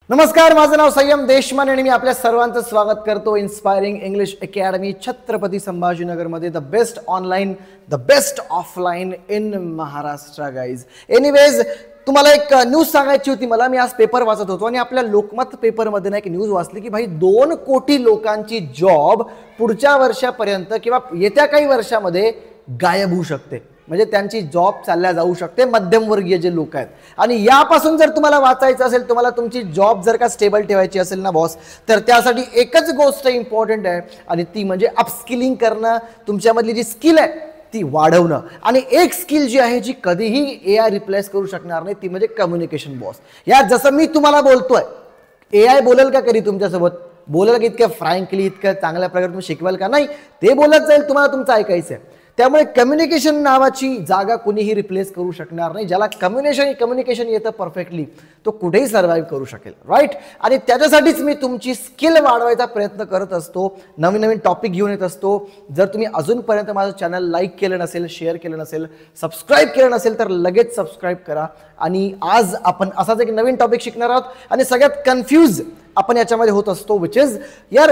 नमस्कार, माझं नाव संयम देशमाने आणि मी आपल्या सर्वांचं स्वागत करतो इन्स्पायरिंग इंग्लिश अकॅडमी छत्रपती संभाजीनगरमध्ये. The best online, the best offline in Maharashtra guys. Anyways, तुम्हाला एक न्यूज सांगायची होती मला. मी आज पेपर वाचत होतो आणि आपल्या लोकमत पेपरमध्ये ना एक न्यूज वाचली की भाई 2 कोटी लोकांची जॉब पुढच्या वर्षापर्यंत किंवा येत्या काही वर्षामध्ये गायब होऊ शकते. म्हणजे त्यांची जॉब चालल्या जाऊ शकते, मध्यमवर्गीय जे लोक आहेत. आणि यापासून जर तुम्हाला वाचायचं असेल, तुम्हाला तुमची जॉब जर का स्टेबल ठेवायची असेल ना बॉस, तर त्यासाठी एकच गोष्ट इम्पॉर्टंट आहे आणि ती म्हणजे अपस्किलिंग करणं, तुमच्यामधली जी स्किल आहे ती वाढवणं. आणि एक स्किल जी आहे जी कधीही AI रिप्लेस करू शकणार नाही, ती म्हणजे कम्युनिकेशन बॉस. या जसं मी तुम्हाला बोलतोय, AI बोलेल का कधी तुमच्यासोबत? बोलेल का इतक्या फ्रँकली, इतक्या चांगल्या प्रकारे तुम्ही शिकवाल का? नाही, ते बोलत जाईल, तुम्हाला तुमचं ऐकायचं आहे. त्यामुळे कम्युनिकेशन नावाची जागा कुणीही रिप्लेस करू शकणार नाही. ज्याला कम्युनिकेशन येतं परफेक्टली, तो कुठेही सर्व्हाइव्ह करू शकेल, राईट. आणि त्याच्यासाठीच मी तुमची स्किल वाढवायचा प्रयत्न करत असतो, नवीन नवीन टॉपिक घेऊन येत असतो. जर तुम्ही अजूनपर्यंत माझं चॅनल लाईक केलं नसेल, शेअर केलं नसेल, सबस्क्राईब केलं नसेल, तर लगेच सबस्क्राईब करा. आणि आज आपण असाच एक नवीन टॉपिक शिकणार आहोत आणि सगळ्यात कन्फ्यूज आपण याच्यामध्ये होत असतो, विच इज यार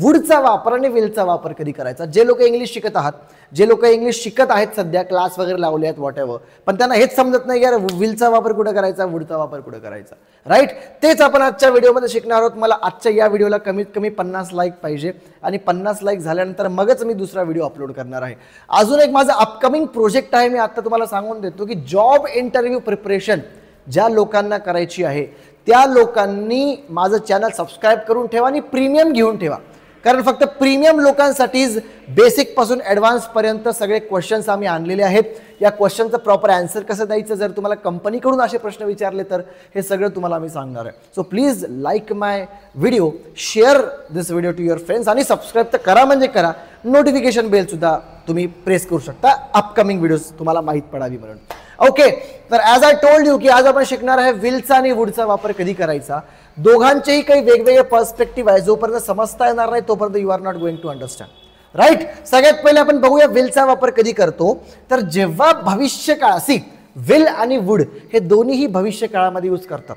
वुडचा वापर आणि विलचा वापर कधी करायचा. जे लोक इंग्लिश शिकत आहात, जे लोक इंग्लिश शिकत आहेत, सध्या क्लास वगैरे लावले आहेत वॉट एव्हर, पण त्यांना हेच समजत नाही यार विलचा वापर कुठं करायचा, वुडचा वापर कुठं करायचा, राईट. तेच आपण आजच्या व्हिडिओमध्ये शिकणार आहोत. मला आजच्या या व्हिडिओला कमीत कमी 50 लाईक पाहिजे आणि 50 लाईक झाल्यानंतर मगच मी दुसरा व्हिडिओ अपलोड करणार आहे. अजून एक माझं अपकमिंग प्रोजेक्ट आहे, मी आता तुम्हाला सांगून देतो की जॉब इंटरव्ह्यू प्रिपरेशन ज्या लोकांना करायची आहे त्या लोकांनी माझं चॅनल सबस्क्राईब करून ठेवा आणि प्रीमियम घेऊन ठेवा. कारण फक्त प्रीमियम लोकांसाठीच बेसिकपासून ॲडव्हान्सपर्यंत सगळे क्वेश्चन्स आम्ही आणलेले आहेत. या क्वेश्चनचं प्रॉपर आन्सर कसं द्यायचं, जर तुम्हाला कंपनीकडून असे प्रश्न विचारले तर हे सगळं तुम्हाला मी सांगणार आहे. So please like my video, share this video to your friends आणि सबस्क्राईब तर करा म्हणजे करा. नोटिफिकेशन बेलसुद्धा तुम्ही प्रेस करू शकता अपकमिंग व्हिडिओज तुम्हाला माहीत पडावी म्हणून. ओके, तर ॲज आय टोल्ड यू की आज आपण शिकणार आहे विलचा आणि वुडचा वापर कधी करायचा. दोघांचेही काही वेगवेगळे पर्स्पेक्टिव्ह आहे. जोपर्यंत समजता येणार नाही तोपर्यंत you are not going to understand, right. सगळ्यात पहिले आपण बघूया विलचा वापर कधी करतो. तर जेव्हा भविष्यकाळ, विल आणि वुड हे दोन्हीही भविष्यकाळामध्ये यूज करतात,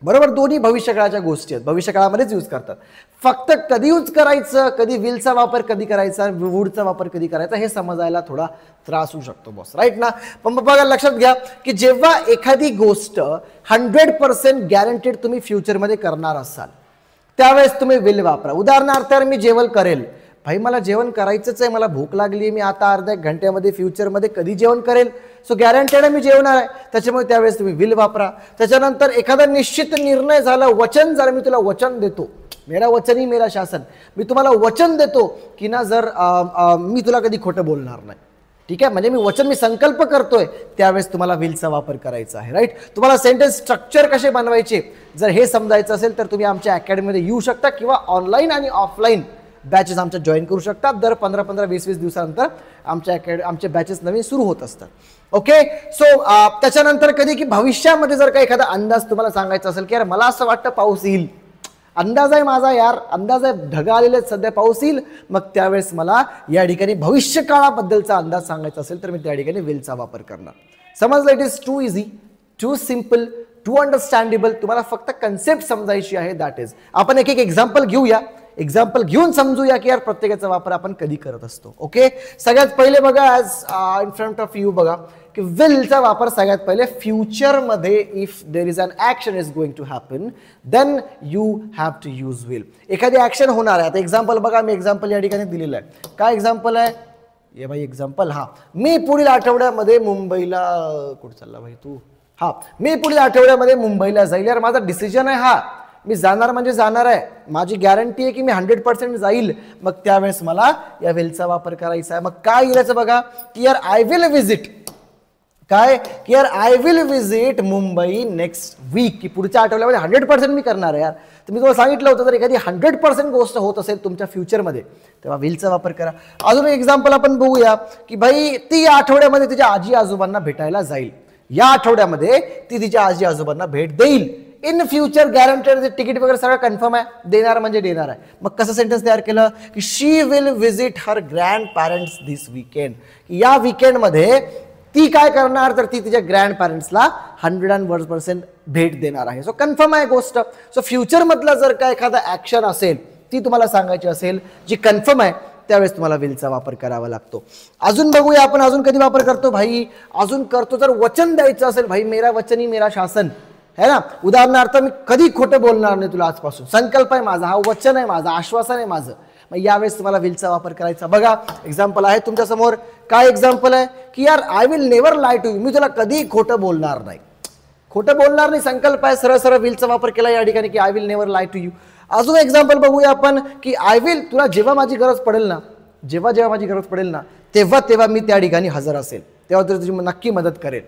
बरोबर. दोन्ही भविष्यकाळाच्या गोष्टी आहेत, भविष्यकाळामध्येच यूज करतात. फक्त कधी यूज करायचं, कधी विलचा वापर कधी करायचा, वुडचा वापर कधी करायचा हे समजायला थोडा त्रास होऊ शकतो बॉस, राईट ना. पण बघा, लक्षात घ्या की जेव्हा एखादी गोष्ट 100% गॅरंटेड तुम्ही फ्युचरमध्ये करणार असाल त्यावेळेस तुम्ही विल वापरा. उदाहरणार्थ, मी जेवण करेल, भाई मला जेवण करायचंच आहे, मला भूक लागली, मी आता अर्ध्या 1 घंट्यामध्ये फ्युचरमध्ये कधी जेवण करेल, सो गॅरंटेड आहे मी जेवणार आहे, त्याच्यामुळे त्यावेळेस तुम्ही विल वापरा. त्याच्यानंतर एखादा निश्चित निर्णय झाला, वचन झालं, मी तुला वचन देतो, मेरा वचन ही मेरा शासन, मी तुम्हाला वचन देतो की ना जर मी तुला कधी खोटं बोलणार नाही, ठीक आहे, म्हणजे मी संकल्प करतोय, त्यावेळेस तुम्हाला विलचा वापर करायचा आहे, राईट. तुम्हाला सेंटेन्स स्ट्रक्चर कसे बनवायचे जर हे समजायचं असेल तर तुम्ही आमच्या अकॅडमीमध्ये येऊ शकता किंवा ऑनलाईन आणि ऑफलाईन बॅचेस आमच्या जॉईन करू शकता. दर 15-15, 20-20 दिवसानंतर आमचे बॅचेस नवीन सुरू होत असतात. ओके, सो त्याच्यानंतर कधी की भविष्यामध्ये जर का एखादा अंदाज तुम्हाला सांगायचा असेल की यार मला असं वाटतं पाऊस येईल, अंदाज आहे माझा, यार अंदाज आहे, ढगा आलेले आहेत सध्या, पाऊस येईल, मग त्यावेळेस मला या ठिकाणी भविष्यकाळाबद्दलचा अंदाज सांगायचा असेल तर मी त्या ठिकाणी विलचा वापर करणार. समजलं? It is too easy, too simple, too understandable. तुम्हाला फक्त कन्सेप्ट समजायची आहे, दॅट इज. आपण एक एक्झाम्पल घेऊया, एक्झाम्पल घेऊन समजूया की यार प्रत्येकाचा वापर आपण कधी करत असतो. ओके, सगळ्यात पहिले बघा, as in front of you बघा की विलचा वापर सगळ्यात पहिले फ्युचरमध्ये if there is an action is going to happen then you have to use will. एखादी ॲक्शन होणार आहे. आता एक्झाम्पल बघा, मी एक्झाम्पल या ठिकाणी दिलेलं आहे. काय एक्झाम्पल आहे ये भाई? एक्झाम्पल, हा, मी पुढील आठवड्यामध्ये मुंबईला, कुठं चालला भाई तू? हा, मी पुढील आठवड्यामध्ये मुंबईला जाईल. यार माझा डिसिजन आहे, हा मी जाणार म्हणजे जाणार आहे, माझी गॅरंटी आहे की मी 100% जाईल, मग त्यावेळेस मला या विलचा वापर करायचा आहे. मग काय येण्याचं बघा की यार आय विल विजिट, काय की यार I will visit Mumbai next week, की पुढच्या आठवड्यामध्ये 100% मी करणार आहे. यार तर मी तुम्हाला सांगितलं होतं जर एखादी 100% गोष्ट होत असेल तुमच्या फ्युचरमध्ये तेव्हा विलचा वापर करा. अजून एक एक्झाम्पल आपण बघूया की भाई ती या आठवड्यामध्ये तिच्या आजी आजोबांना भेटायला जाईल, या आठवड्यामध्ये ती तिच्या आजी आजोबांना भेट देईल. इन फ्युचर गॅरंटेड, तिकीट वगैरे सगळं कन्फर्म आहे, देणार म्हणजे देणार आहे. मग कसं सेंटेन्स तयार केलं की she will visit her grandparents this weekend. या वीकेंडमध्ये ती काय करणार तर ती तिच्या ग्रँड पॅरेंट्सला 101% भेट देणार आहे. सो कन्फर्म आहे गोष्ट. सो फ्युचर मधला जर का एखादा ऍक्शन असेल ती तुम्हाला सांगायची असेल जी कन्फर्म आहे त्यावेळेस तुम्हाला विलचा वापर करावा लागतो. अजून बघूया आपण अजून कधी वापर करतो भाई. अजून करतो जर वचन द्यायचं असेल भाई, मेरा वचनी मेरा शासन है ना. उदाहरणार्थ मी कधी खोटं बोलणार नाही तुला आजपासून, संकल्प आहे माझा, हा वचन आहे माझं, आश्वासन आहे माझं. मग यावेळेस तुम्हाला विलचा वापर करायचा. बघा एक्झाम्पल आहे तुमच्या समोर. काय एक्झाम्पल आहे की यार I will never lie to you, मी तुला कधी खोटं बोलणार नाही. खोटं बोलणार नाही संकल्प आहे, सरळ सरळ विलचा वापर केला या ठिकाणी की I will never lie to you. अजून एक्झाम्पल बघूया आपण की आय विल, तुला जेव्हा माझी गरज पडेल ना, जेव्हा जेव्हा माझी गरज पडेल ना तेव्हा तेव्हा मी त्या ठिकाणी हजर असेल, तेव्हा तुझी नक्की मदत करेल.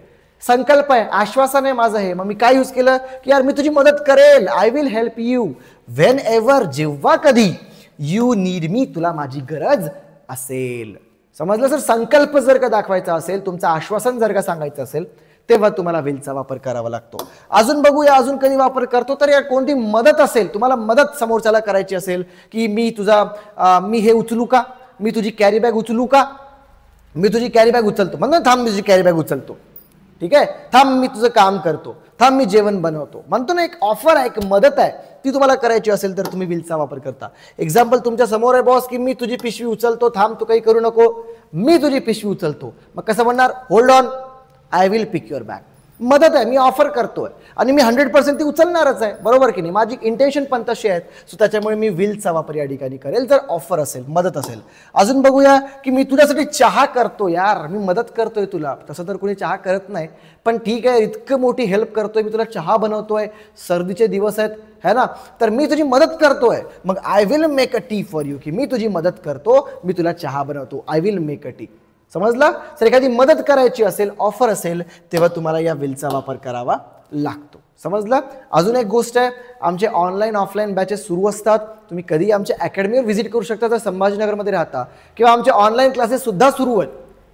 संकल्प आहे, आश्वासन आहे माझं हे. मग मी काय यूज केलं की यार मी तुझी मदत करेल, I will help you when ever, जेव्हा कधी यू नीड मी, तुला माझी गरज असेल. समजलं सर. संकल्प जर का दाखवायचा असेल, तुमचं आश्वासन जर का सांगायचं असेल तेव्हा तुम्हाला विलचा वापर करावा लागतो. अजून बघूया अजून कधी वापर करतो. तर या कोणती मदत असेल, तुम्हाला मदत समोरच्याला करायची असेल की मी हे उचलू का, मी तुझी कॅरी बॅग उचलू का, मी तुझी कॅरी बॅग उचलतो, म्हणतो थांब मी तुझी कॅरी बॅग उचलतो, ठीक आहे, थांब मी तुझं काम करतो, थांब मी जेवण बनवतो, म्हणतो ना. एक ऑफर आहे, एक मदत आहे, ती तुम्हाला करायची असेल तर तुम्ही विलचा वापर करता. एक्झाम्पल तुमच्या समोर आहे बॉस की मी तुझी पिशवी उचलतो, थांब तू काही करू नको, मी तुझी पिशवी उचलतो. मग कसं म्हणणार, hold on, I will pick your bag. मदत आहे, मी ऑफर करतोय आणि मी 100% ती उचलणारच आहे, बरोबर की नाही. माझी इंटेन्शन पण तशी आहेत. सो त्याच्यामुळे मी विलचा वापर या ठिकाणी करेल जर ऑफर असेल, मदत असेल. अजून बघूया की मी तुझ्यासाठी चहा करतो, यार मी मदत करतोय तुला. तसं तर कोणी चहा करत नाही, पण ठीक आहे, इतकं मोठी हेल्प करतोय, मी तुला चहा बनवतोय, सर्दीचे दिवस आहेत है ना, तर मी तुझी मदत करतोय. मग I will make a T for you, की मी तुझी मदत करतो, मी तुला चहा बनवतो, I will make a T. समजला सर. एखादी मदत करायची असेल, ऑफर असेल, तेव्हा तुम्हाला या विलचा वापर करावा लागतो. समजलं. अजून एक गोष्ट आहे, आमचे ऑनलाईन ऑफलाईन बॅचेस सुरू असतात. तुम्ही कधी आमच्या अकॅडमीवर व्हिजिट करू शकता जर संभाजीनगरमध्ये राहता, किंवा आमचे ऑनलाईन क्लासेस सुद्धा सुरू आहेत,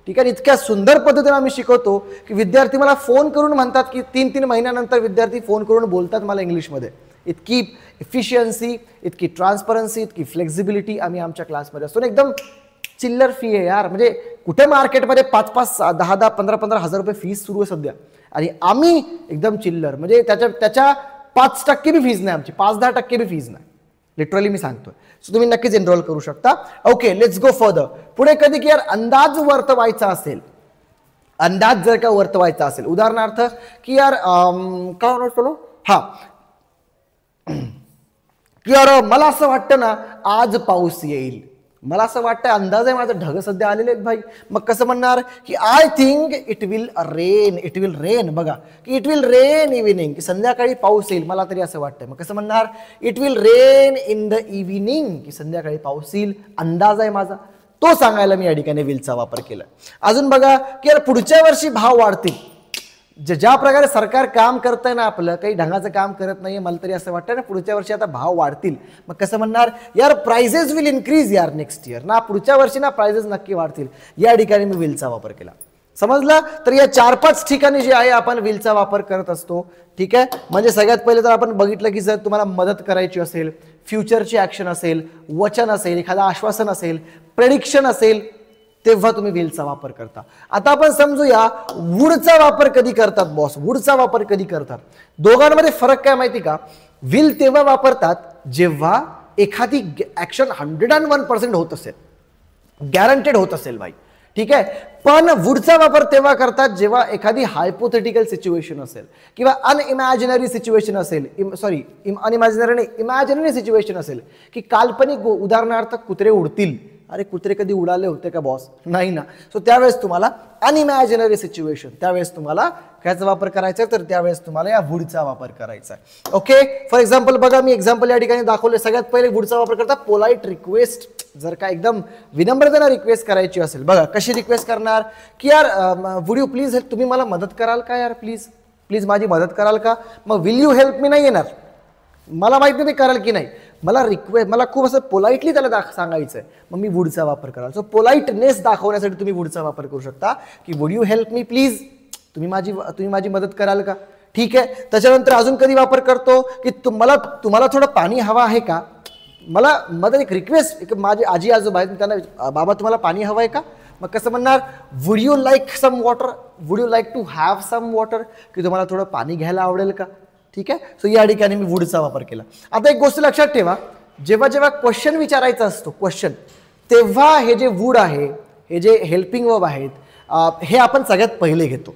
ठीक आहे. इतक्या सुंदर पद्धतीने आम्ही शिकवतो की विद्यार्थी मला फोन करून म्हणतात की 3-3 महिन्यानंतर विद्यार्थी फोन करून बोलतात मला इंग्लिशमध्ये. इतकी एफिशियन्सी, इतकी ट्रान्सपरन्सी, इतकी फ्लेक्झिबिलिटी आम्ही आमच्या क्लासमध्ये असतो. एकदम चिल्लर फी आहे यार, म्हणजे कुठे मार्केटमध्ये 5-5, 10-10, 15-15 हजार रुपये फीस सुरू आहे सध्या, आणि आम्ही एकदम चिल्लर, म्हणजे त्याच्या 5% बी फीज नाही आमची, 5-10% बी फीज नाही, लिटरली मी सांगतोय. सो तुम्ही नक्कीच एनरोल करू शकता. Okay, let's go further. पुढे कधी की यार अंदाज वर्तवायचा असेल, अंदाज जर का वर्तवायचा असेल, उदाहरणार्थ की यार काय म्हणतो हा की यार मला असं वाटतं ना आज पाऊस येईल, मला असं वाटतं, अंदाज आहे माझं, ढग सध्या आलेले आहेत भाई. मग कसं म्हणणार की I think it will rain, it will rain. बघा की इट विल रेन इव्हिनिंग, की संध्याकाळी पाऊस येईल, मला तरी असं वाटतंय. मग कसं म्हणणार, it will rain in the evening, की संध्याकाळी पाऊस येईल, अंदाज आहे माझा, तो सांगायला मी या ठिकाणी विलचा वापर केला. अजून बघा की यार पुढच्या वर्षी भाव वाढतील. ज्या प्रकारे सरकार काम करतंय ना, आपलं काही ढंगाचं काम करत नाहीये, मला तरी असं वाटतं ना पुढच्या वर्षी आता भाव वाढतील. मग कसं म्हणणार, यार प्राइजेस विल इन्क्रीज यार नेक्स्ट इयर, ना पुढच्या वर्षी ना प्राइजेस नक्की वाढतील. या ठिकाणी मी विलचा वापर केला. समजला. तर या 4-5 ठिकाणी जे आहे आपण विलचा वापर करत असतो, ठीक आहे. म्हणजे सगळ्यात पहिले तर आपण बघितलं की जर तुम्हाला मदत करायची असेल, फ्युचरची ऍक्शन असेल, वचन असेल, एखादं आश्वासन असेल, प्रेडिक्शन असेल, तेव्हा तुम्ही विलचा वापर करता. आता आपण समजूया वुडचा वापर कधी करतात बॉस, वुडचा वापर कधी करतात. दोघांमध्ये फरक काय माहिती का. विल तेव्हा वापरतात जेव्हा एखादी ऍक्शन 101% होत असेल, गॅरंटेड होत असेल भाई, ठीक आहे. पण वुडचा वापर तेव्हा करतात जेव्हा एखादी हायपोथेटिकल सिच्युएशन असेल किंवा अनइमॅजिनरी सिच्युएशन असेल, अनइमॅजिनरी नाही, इमॅजिनरी सिच्युएशन असेल, की काल्पनिक, उदाहरणार्थ कुत्रे उडतील. अरे कुत्रे कधी उडाले होते का बॉस, नाही ना. सो त्यावेळेस तुम्हाला अनइमॅजिनरी सिच्युएशन, त्यावेळेस तुम्हाला कायचा वापर करायचा आहे, तर त्यावेळेस तुम्हाला या वुडचा वापर करायचा आहे. ओके, फॉर एक्झाम्पल बघा, मी एक्झाम्पल या ठिकाणी दाखवले. सगळ्यात पहिले वुडचा वापर करता पोलाइट रिक्वेस्ट, जर का एकदम विनम्रतेने रिक्वेस्ट करायची असेल. बघा कशी रिक्वेस्ट करणार की यार वुड यू प्लीज हेल्प, तुम्ही मला मदत कराल का यार, प्लीज प्लीज माझी मदत कराल का. मग विल यू हेल्प मी नाही येणार, मला माहित नाही ते कराल की नाही, मला मला खूप असं पोलाइटली त्याला सांगायचं आहे, मग मी वुडचा वापर कराल. सो पोलाइटनेस दाखवण्यासाठी तुम्ही वुडचा वापर करू शकता की would you help me please, तुम्ही माझी मदत कराल का, ठीक आहे. त्याच्यानंतर अजून कधी वापर करतो की तुम्हाला थोडं पाणी हवं आहे का, मला मदत, एक रिक्वेस्ट, एक माझे आजी आजोबा आहेत, त्यांना बाबा तुम्हाला पाणी हवं आहे का. मग कसं म्हणणार, would you like some water, would you like to have some water, की तुम्हाला थोडं पाणी घ्यायला आवडेल का. ठीक आहे. सो या ठिकाणी मी वुडचा वापर केला. आता एक गोष्ट लक्षात ठेवा, जेव्हा जेव्हा क्वेश्चन विचारायचा असतो क्वेश्चन, तेव्हा हे जे वुड आहे, हे जे हेल्पिंग वर्ब आहेत, हे आपण सगळ्यात पहिले घेतो.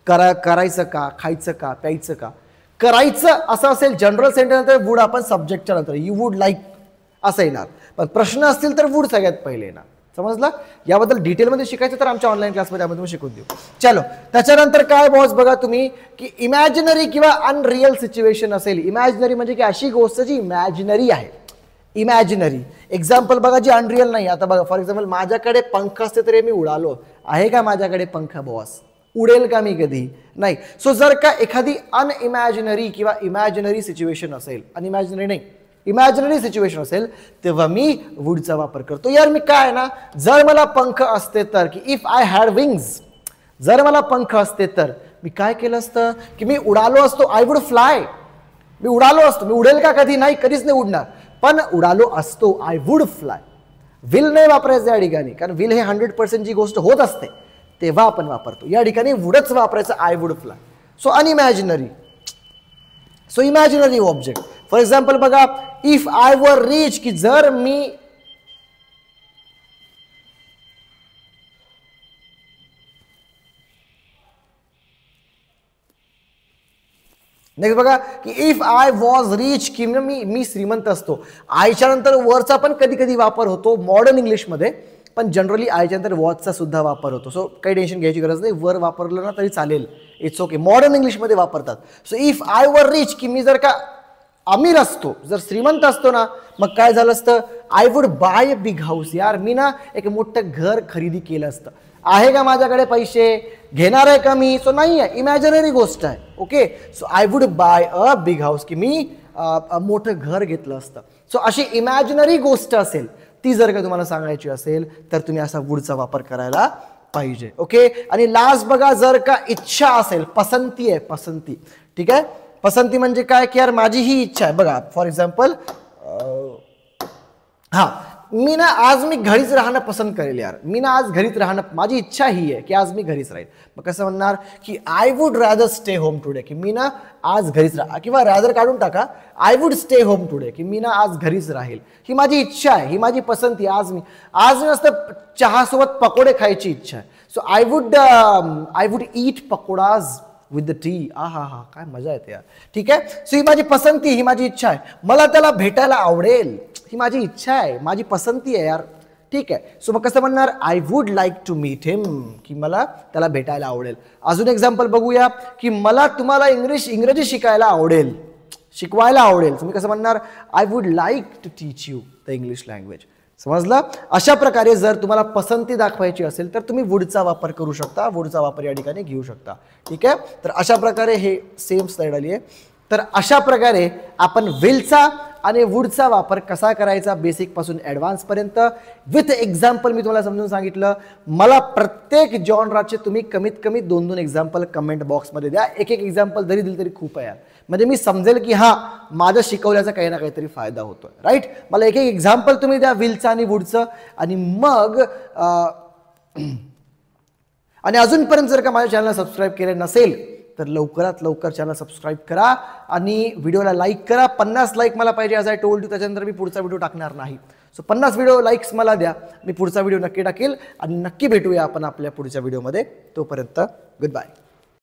करायचं का, खायचं का, प्यायचं का. करायचं असं असेल जनरल सेंटेन्स तर वुड आपण सब्जेक्टच्या नंतर यू वुड लाईक असं येणार. पण प्रश्न असतील तर वुड सगळ्यात पहिले येणार. समजलं. याबद्दल डिटेलमध्ये शिकायचं तर आमच्या ऑनलाईन क्लासमध्ये आम्ही तुम्ही शिकून देऊ. चलो, त्याच्यानंतर काय बॉस बघा तुम्ही की इमॅजिनरी किंवा अनरियल सिच्युएशन असेल. इमॅजिनरी म्हणजे की अशी गोष्ट जी इमॅजिनरी आहे. इमॅजिनरी एक्झाम्पल बघा जी अनरियल नाही. आता बघा फॉर एक्झाम्पल माझ्याकडे पंख असते तरी मी उडालो. आहे का माझ्याकडे पंख बॉस? उडेल का मी कधी? नाही. सो जर का एखादी अनइमॅजिनरी किंवा इमॅजिनरी सिच्युएशन असेल, अनइमॅजिनरी नाही इमॅजिनरी सिच्युएशन असेल, तेव्हा मी वुडचा वापर करतो. यार मी काय ना, जर मला पंख असते तर, की इफ आय हॅड विंग्स, जर मला पंख असते तर मी काय केलं असतं की मी उडालो असतो. I would fly. मी उडालो असतो. मी उडेल का कधी? नाही, कधीच नाही उडणार. पण उडालो असतो. I would fly. विल नाही वापरायचं या ठिकाणी, कारण विल हे 100% जी गोष्ट होत असते तेव्हा आपण वापरतो. या ठिकाणी वुडच वापरायचं. I would fly. So unimaginary. So imaginary object. For example बघा, इफ आय वर रिच, की जर मी नेक्स्ट बघा की इफ आय वॉज रिच, की मी श्रीमंत असतो. आयच्या नंतर वरचा पण कधी कधी वापर होतो मॉडर्न इंग्लिशमध्ये, पण जनरली आयच्या नंतर वॉचचा सुद्धा वापर होतो. सो काही टेन्शन घ्यायची गरज नाही. वर वापरलं ना तरी चालेल. It's okay. मॉडर्न इंग्लिशमध्ये वापरतात. So if I were rich, की मी जर का अमीर असतो, जर श्रीमंत असतो ना, मग काय झालं असतं? I would buy a big house. यार मी ना एक मोठं घर खरेदी केलं असतं. आहे का माझ्याकडे पैसे? घेणार आहे का मी? सो नाही आहे, इमॅजिनरी गोष्ट आहे. Okay. So I would buy a big house, की मी मोठं घर घेतलं असतं. सो अशी इमॅजिनरी गोष्ट असेल ती जर का तुम्हाला सांगायची असेल तर तुम्ही असा वुडचा वापर करायला पाहिजे. ओके. आणि लास्ट बघा, जर का इच्छा असेल, पसंती आहे, पसंती. ठीक आहे. पसंती म्हणजे काय की यार माझी ही इच्छा आहे. बघा फॉर एक्झाम्पल, हा मी ना आज मी घरीच राहणं पसंत करेल. यार मी ना आज घरीच राहणं, माझी इच्छा ही आहे की आज मी घरीच राहील. मग कसं म्हणणार की I would rather stay home today, की मी ना आज घरीच राहा. किंवा रॅदर काढून टाका, I would stay home today, की मी ना आज घरीच राहील. ही माझी इच्छा आहे, ही माझी पसंती. आज मी नसतं चहासोबत पकोडे खायची इच्छा आहे. So I would eat pakodas with the tea. हा काय मजा येते यार. ठीक आहे. सो ही माझी पसंती, ही माझी इच्छा आहे. मला त्याला भेटायला आवडेल, ही माझी इच्छा आहे, माझी पसंती आहे यार. ठीक आहे. सो मग कसं म्हणणार? I would like to meet him, की मला त्याला भेटायला आवडेल. अजून एक्झाम्पल बघूया की मला तुम्हाला इंग्रजी शिकायला आवडेल, शिकवायला आवडेल. तुम्ही कसं म्हणणार? I would like to teach you the English language. समजलं. अशा प्रकारे जर तुम्हाला पसंती दाखवायची असेल तर तुम्ही वुडचा वापर करू शकता. वुडचा वापर या ठिकाणी घेऊ शकता. ठीक आहे. तर अशा प्रकारे हे सेम स्लाइड आली आहे. तर अशा प्रकारे आपण विलचा आणि वुडचा वापर कसा करायचा बेसिक पासून ॲडव्हान्स पर्यंत विथ एक्झाम्पल मी तुम्हाला समजून सांगितलं. मला प्रत्येक जॉनराचे तुम्ही कमीत कमी 2-2 एक्झाम्पल कमेंट बॉक्समध्ये द्या. एक एक्झाम्पल जरी दिलं तरी खूप आहे यार. म्हणजे मी समजेल की हा माझ्या शिकवल्याचा काही ना काहीतरी फायदा होतोय. राईट. मला एक एक्झाम्पल तुम्ही द्या विलचं आणि वुडचं. आणि मग आणि अजूनपर्यंत जर का माझ्या चॅनलला सबस्क्राईब केलं नसेल तर लवकरात लवकर चॅनल सबस्क्राईब करा आणि व्हिडिओला लाईक करा. 50 लाईक मला पाहिजे ॲज आय टोल्ड यू. त्याच्यानंतर मी पुढचा व्हिडिओ टाकणार नाही. सो 50 व्हिडिओ लाईक्स मला द्या. मी पुढचा व्हिडिओ नक्की टाकेल आणि नक्की भेटूया आपण आपल्या पुढच्या व्हिडिओमध्ये. तोपर्यंत गुड बाय.